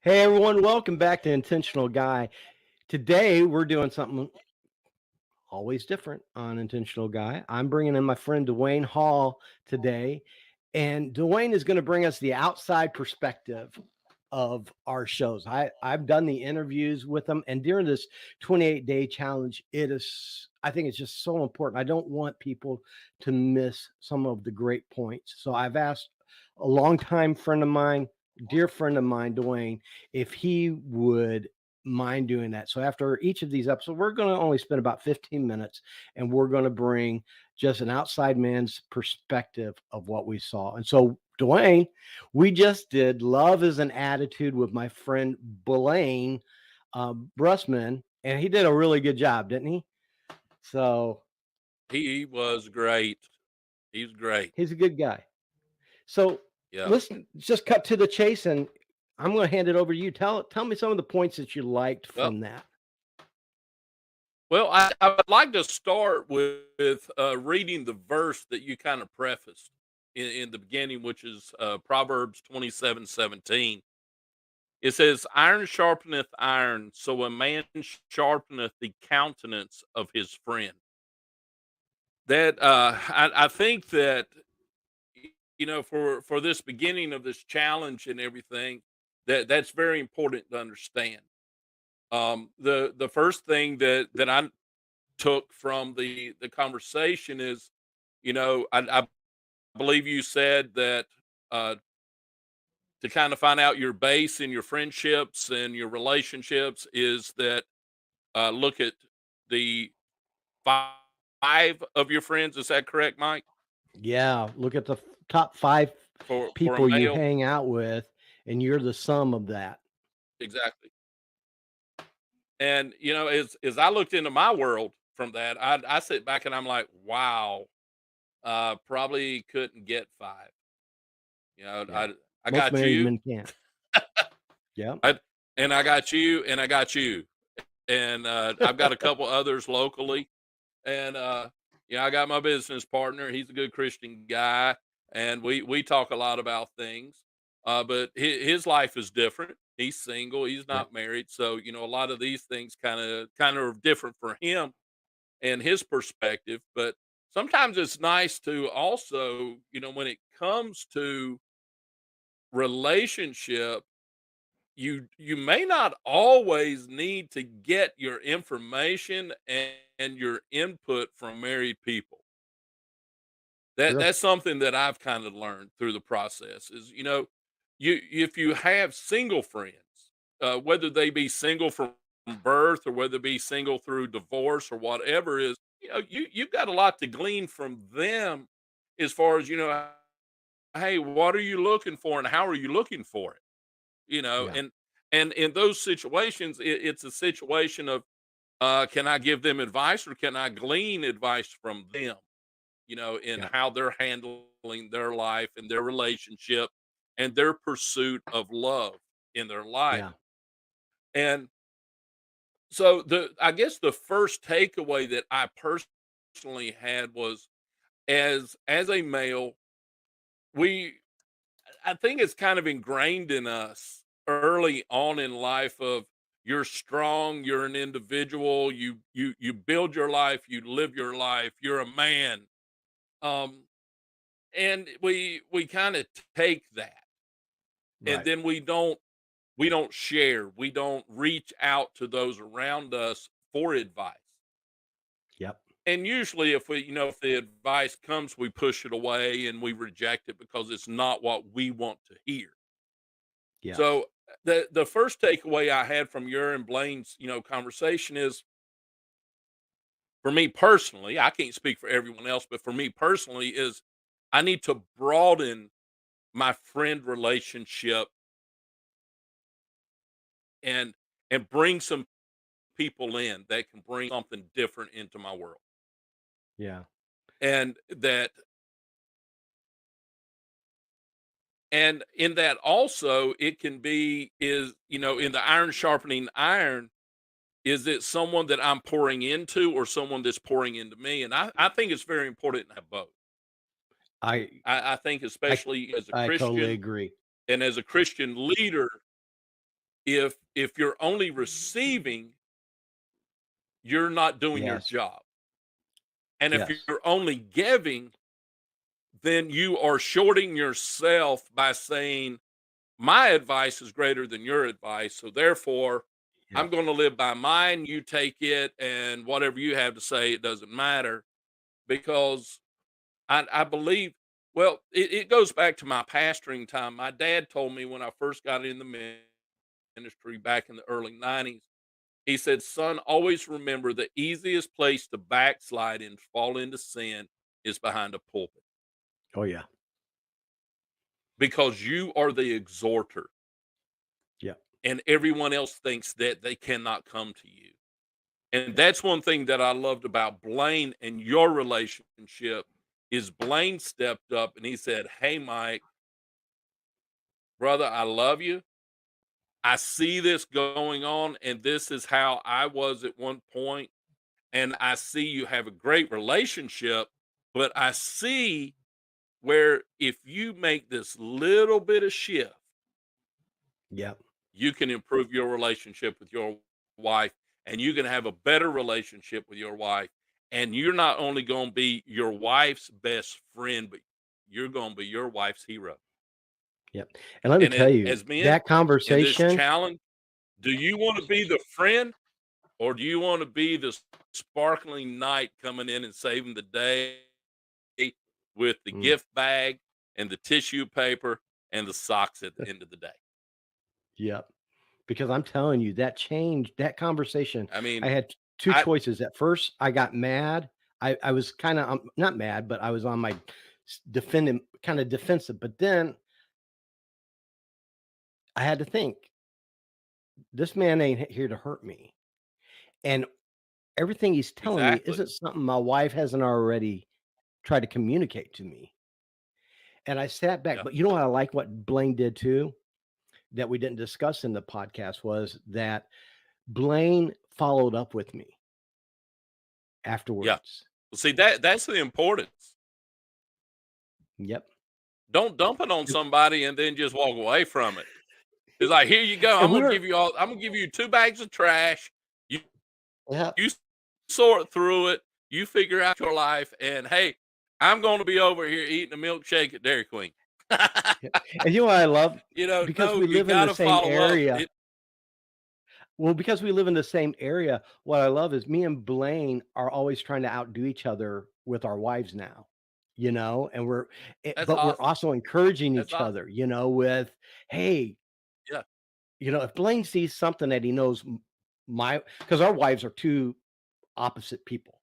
Hey everyone, welcome back to Intentional Guy. Today we're doing something always different on Intentional Guy. I'm bringing in my friend Dwayne Hall today, and Dwayne is going to bring us the outside perspective of our shows. I've done the interviews with them, and during this 28-day challenge, I think it's just so important. I don't want people to miss some of the great points. So I've asked a longtime friend of mine, dear friend of mine, Dwayne, if he would mind doing that. So after each of these episodes, we're going to only spend about 15 minutes, and we're going to bring just an outside man's perspective of what we saw. And so, Dwayne, we just did Love is an Attitude with my friend Blaine Brusman, and he did a really good job, didn't he? So He was great. He's great. he's a good guy. So Yeah. let's just cut to the chase, and I'm going to hand it over to you. Tell me some of the points that you liked Well, from that. I would like to start with reading the verse that you kind of prefaced in the beginning, which is Proverbs 27:17. It says, "Iron sharpeneth iron, so a man sharpeneth the countenance of his friend." I think that for this beginning of this challenge and everything, that's very important to understand. The first thing that I took from the conversation is, I believe you said that uh, to kind of find out your base in your friendships and your relationships is that look at the fi- five of your friends. Is that correct, Mike? Yeah, look at the top 5 For a people you male, hang out with, and you're the sum of that. exactly. And as I looked into my world from that, I sit back and I'm like, wow, probably couldn't get five. You know, Yeah. I Most got married you, men can't. Yeah. I, and I got you, and I got you, and I've got a couple others locally, and I got my business partner. He's a good Christian guy, and we talk a lot about things. But his life is different. He's single. He's Yeah. not married, so a lot of these things kind of different for him and his perspective. But sometimes it's nice to also, when it comes to relationship, you may not always need to get your information and your input from married people. Sure. That's something that I've kind of learned through the process is, you if you have single friends, whether they be single from birth or whether be single through divorce or whatever is, you've got a lot to glean from them as far as, hey, what are you looking for and how are you looking for it? Yeah. And in those situations, it's a situation of can I give them advice or can I glean advice from them? In Yeah. how they're handling their life and their relationship and their pursuit of love in their life. Yeah. And so I guess the first takeaway that I personally had was as a male, we I think it's kind of ingrained in us early on in life of you're strong, you're an individual, you build your life, you live your life, you're a man. Um and we kind of take that and Right. then we don't share, we don't reach out to those around us for advice. Yep. And usually if the advice comes, we push it away and we reject it because it's not what we want to hear. Yes. So the first takeaway I had from your and Blaine's, conversation is for me personally, I can't speak for everyone else, but for me personally is I need to broaden my friend relationship and bring some people in that can bring something different into my world. Yeah. And in that also it can be is, in the iron sharpening iron, is it someone that I'm pouring into or someone that's pouring into me? And I think it's very important to have both. I I think I especially as a I totally Christian agree. and as a Christian leader, if you're only receiving, you're not doing your Yes. job. And if Yes. you're only giving, then you are shorting yourself by saying, my advice is greater than your advice. So therefore, I'm Yep. going to live by mine. You take it, and whatever you have to say, it doesn't matter. Because I believe, well, it goes back to my pastoring time. My dad told me when I first got in the ministry back in the early 90s, he said, son, always remember the easiest place to backslide and fall into sin is behind a pulpit Oh yeah. because you are the exhorter Yep. and everyone else thinks that they cannot come to you. And that's one thing that I loved about Blaine and your relationship is Blaine stepped up and he said, hey, Mike, brother, I love you. I see this going on, and this is how I was at one point, and I see you have a great relationship, but I see where if you make this little bit of shift, Yep. you can improve your relationship with your wife, and you can have a better relationship with your wife, and you're not only going to be your wife's best friend, but you're going to be your wife's hero. Yep. And let me And tell you, as men that in this conversation, challenge, do you want to be the friend, or do you want to be the sparkling knight coming in and saving the day with the mm, gift bag and the tissue paper and the socks at the end of the day? yep. Because I'm telling you, that changed that conversation. I I mean, had 2 I choices. At first, I got mad. I was kinda, not mad, but I was on my defending kinda defensive, but then I had to think, "This man ain't here to hurt me." And everything he's telling me exactly. isn't something my wife hasn't already tried to communicate to me. And I sat back, Yeah. but you know what I like what Blaine did too, that we didn't discuss in the podcast was that Blaine followed up with me Yeah. afterwards. Well, see that's the importance. Yep. Don't dump it on somebody and then just walk away from it. It's like, here you go. And we were I'm gonna give you 2 bags of trash. You yeah, you sort through it. You figure out your life, and hey, I'm gonna be over here eating a milkshake at Dairy Queen. yeah. And you know what I love? Because No, we you live in the gotta same follow up. area. It Well, because we live in the same area, what I love is me and Blaine are always trying to outdo each other with our wives now, and That's but we're awesome. also encouraging That's each awesome. other, with, hey, Yeah, if Blaine sees something that he knows because our wives are two opposite people.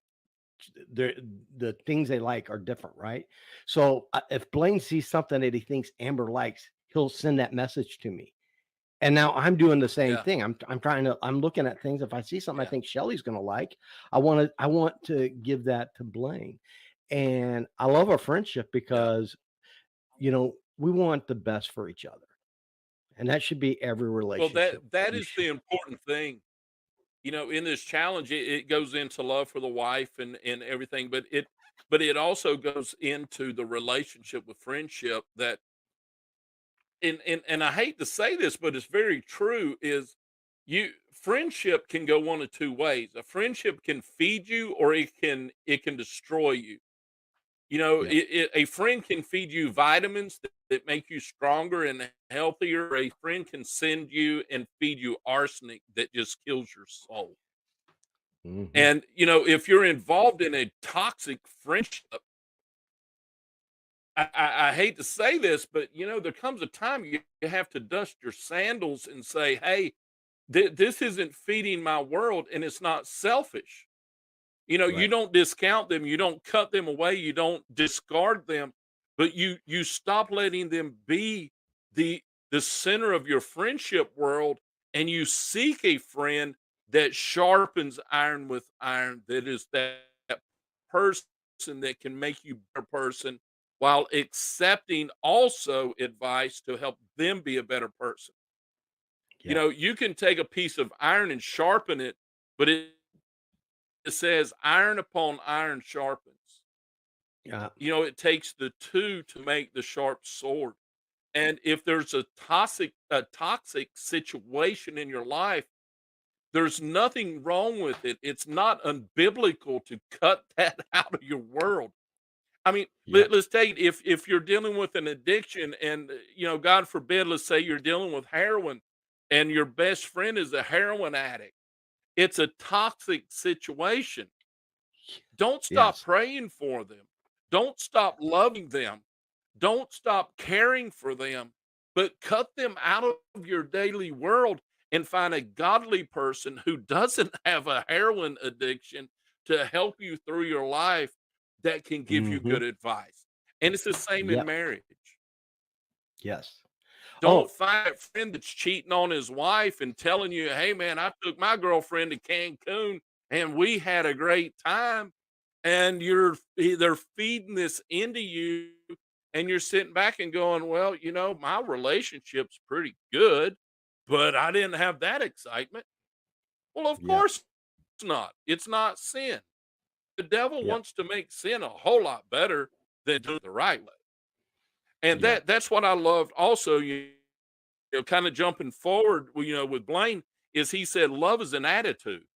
They're, the things they like are different, right? So if Blaine sees something that he thinks Amber likes, he'll send that message to me. And now I'm doing the same yeah, thing. I'm looking at things. If I see something I yeah, think Shelly's gonna like, I want to give that to Blaine. And I love our friendship yeah. because, we want the best for each other. And that should be every Well, relationship that we is should. the important thing. In this challenge, it goes into love for the wife and everything, but it also goes into the relationship with friendship that and I hate to say this, but it's very true, is you friendship can go one of two ways. A friendship can feed you or it can destroy you. Yep. A friend can feed you vitamins that make you stronger and healthier. A friend can send you and feed you arsenic that just kills your soul. Mhm. And if you're involved in a toxic friendship, I hate to say this, but there comes a time you have to dust your sandals and say, "Hey, this isn't feeding my world, and it's not selfish." You Right. don't discount them, you don't cut them away, you don't discard them, but you stop letting them be the the center of your friendship world, and you seek a friend that sharpens iron with iron, that is that person that can make you a better person while accepting also advice to help them be a better person. Yeah. You can take a piece of iron and sharpen it, but it says iron upon iron sharpens. Yeah. It takes the two to make the sharp sword. And if there's a toxic situation in your life, there's nothing wrong with it. It's not unbiblical to cut that out of your world. I mean, Yep. let's take if you're dealing with an addiction and God forbid, let's say you're dealing with heroin and your best friend is a heroin addict. It's a toxic situation. Don't stop Yes. praying for them. Don't stop loving them. Don't stop caring for them, but cut them out of your daily world and find a godly person who doesn't have a heroin addiction to help you through your life that can give you Hmm. good advice. And it's the same in Yep. marriage. Yes. Don't Oh, find a friend that's cheating on his wife and telling you, "Hey, man, I took my girlfriend to Cancun and we had a great time." And they're feeding this into you, and you're sitting back and going, "Well, my relationship's pretty good, but I didn't have that excitement." Well, of yep. course it's not. It's not sin. The devil Yep. wants to make sin a whole lot better than do it the right way. And Yep. that's what I loved also, kind of jumping forward, with Blaine, is he said love is an attitude.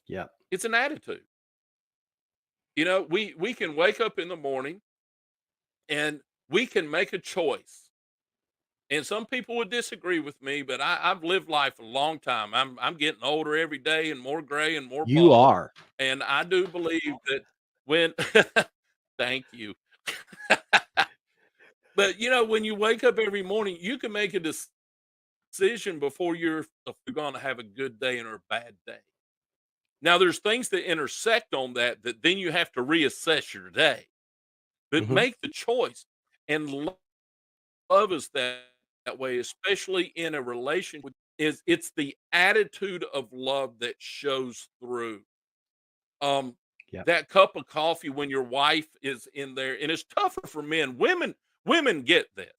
Yep. It's an attitude. We can wake up in the morning and we can make a choice. And some people would disagree with me, but I've lived life a long time. I'm getting older every day and more gray and more You bald. are. And I do believe that when thank you. But when you wake up every morning, you can make a decision before you're if you're gonna have a good day or a bad day. Now there's things that intersect on that then you have to reassess your day. But Hmm. make the choice. And love is that way, especially in a relationship. It's the attitude of love that shows through. Um, Yep. that cup of coffee when your wife is in there, and it's tougher for men. Women get this.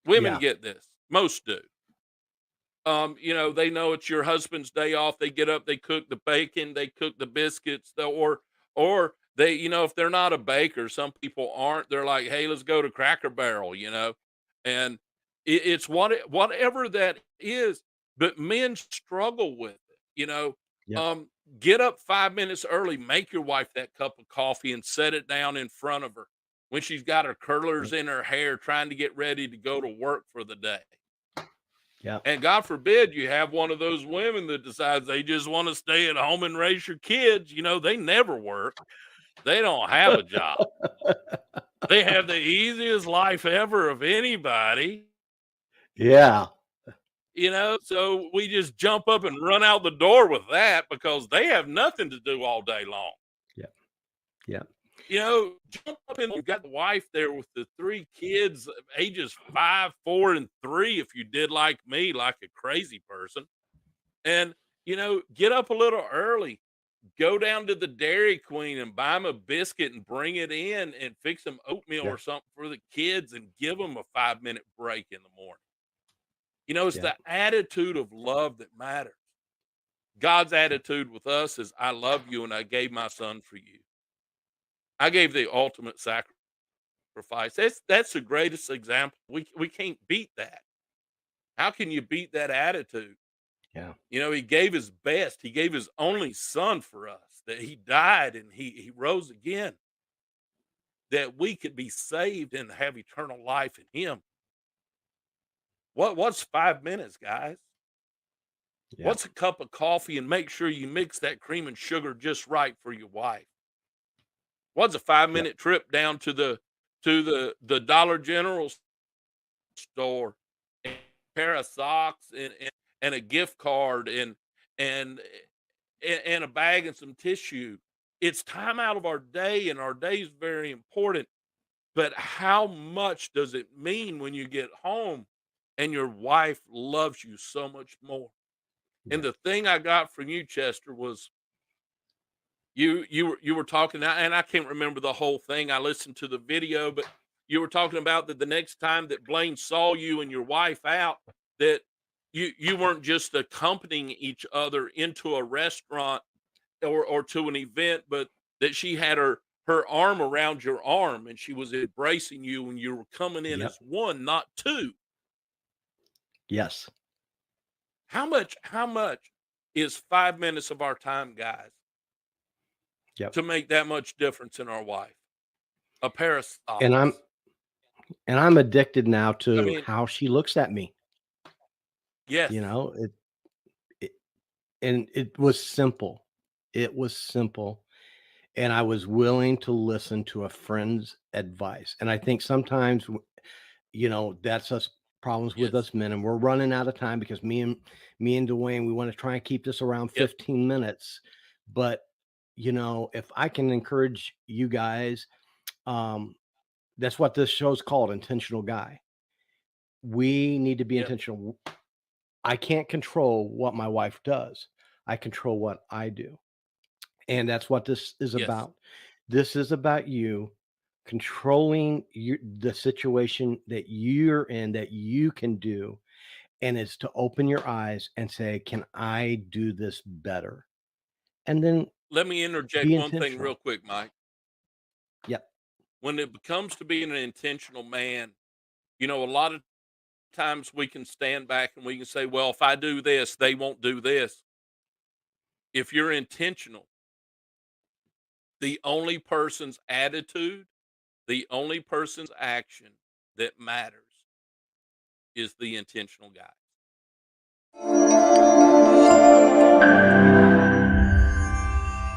Women Yeah. get this. Most do. They know it's your husband's day off. They get up, they cook the bacon, they cook the biscuits, or they, if they're not a baker, some people aren't. They're like, hey, let's go to Cracker Barrel, and it's whatever that is. But men struggle with it. Yep. Um, get up 5 minutes early, make your wife that cup of coffee, and set it down in front of her when she's got her curlers Yep. in her hair, trying to get ready to go to work for the day. Yep. And God forbid you have one of those women that decides they just want to stay at home and raise your kids. They never work. They don't have a job. They have the easiest life ever of anybody. Yeah. So we just jump up and run out the door with that because they have nothing to do all day long. Yep. Yep. Jump up and you've got the wife there with the 3 kids, ages 5, 4, and 3, if you did like me, like a crazy person. And, get up a little early, go down to the Dairy Queen and buy them a biscuit and bring it in and fix some oatmeal Yeah. or something for the kids and give them a 5-minute break in the morning. It's Yeah. the attitude of love that matters. God's attitude with us is, I love you and I gave my son for you. I gave the ultimate sacrifice. That's the greatest example. We can't beat that. How can you beat that attitude? Yeah. He gave his best. He gave his only son for us, that he died and he rose again, that we could be saved and have eternal life in him. What's 5 minutes, guys? Yeah. What's a cup of coffee, and make sure you mix that cream and sugar just right for your wife? What's a five Yep. minute trip down to the Dollar General store, and a pair of socks and a gift card and and a bag and some tissue. It's time out of our day, and our day is very important. But how much does it mean when you get home and your wife loves you so much more? And Yeah. the thing I got from you, Chester, was you were talking, and I can't remember the whole thing. I listened to the video, but you were talking about that the next time that Blaine saw you and your wife out, that you weren't just accompanying each other into a restaurant or to an event, but that she had her arm around your arm and she was embracing you and you were coming in Yep. as one, not two. Yes. How much is 5 minutes of our time, guys, Yep. to make that much difference in our life? A pair of And I'm socks. and I'm addicted now I to mean, how she looks at me. yes, You know, it and it was simple. It was simple. And I was willing to listen to a friend's advice. And I think sometimes, that's us problems with yes, us men, and we're running out of time because me and Dwayne, we want to try and keep this around yep. 15 minutes. But if I can encourage you guys, um, that's what this show's called, Intentional Guy. We need to be Yep. intentional. I can't control what my wife does. I control what I do. And that's what this is Yes. about. This is about you controlling the situation that you're in that you can do. And it's to open your eyes and say, can I do this better? And then Let me interject be one thing real intentional. quick, Mike. Yep. When it comes to being an intentional man, a lot of times we can stand back and we can say, well, if I do this, they won't do this. If you're intentional, the only person's attitude, the only person's action that matters is the intentional guy.